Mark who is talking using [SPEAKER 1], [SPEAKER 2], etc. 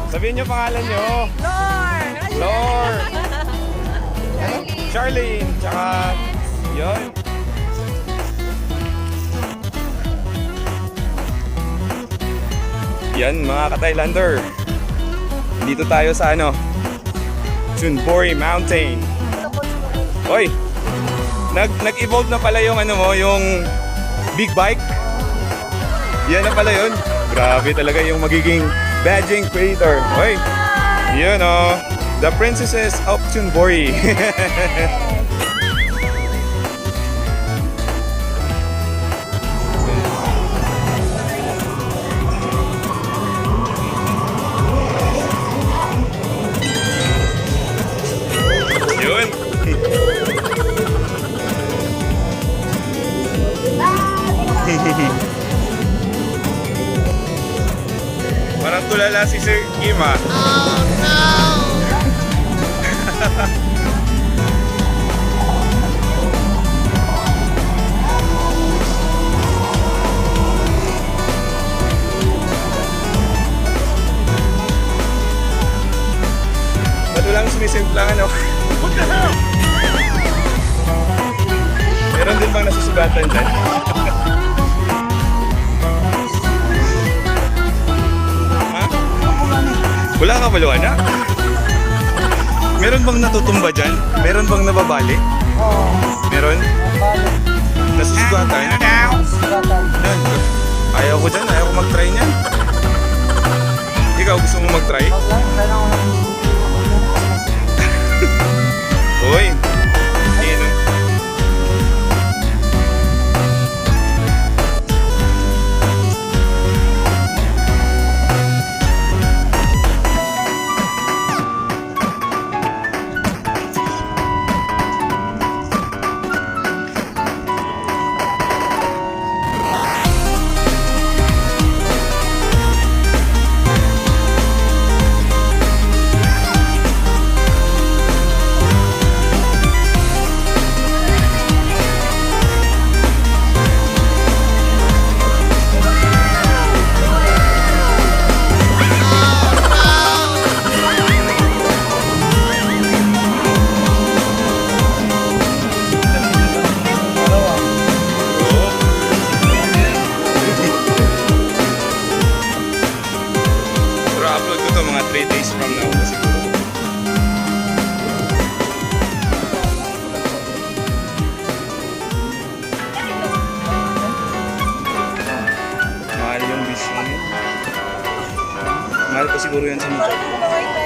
[SPEAKER 1] Sabihin niyo pangalan niyo.
[SPEAKER 2] Lord!
[SPEAKER 1] Lord! Charlene! Tsaka, yun. Yan mga ka-Thailander. Dito tayo sa Chonburi Mountain. Oy, nag-evolve na pala yung yung big bike. Yan na pala yun. Grabe talaga yung magiging badging creator. Oy, yun the princesses of Chonburi. Yun. Parang tulala si Sir Kim ah. Oh no! Ba't walang sumisimplang Meron din bang nasusugatan dyan? Ha? Wala ka paluan na? Meron bang natutumba dyan? Meron bang nababali?
[SPEAKER 2] Oo.
[SPEAKER 1] Meron? Nasusugatan? Yan. Ayaw ko dyan, ayaw ko mag-try niyan. Ikaw gusto mo mag-try? Uy! Ayan o. Upload ko to mga 3 days from now na siguro. Mahal yung bis. Mahal pa siguro yan sa motor.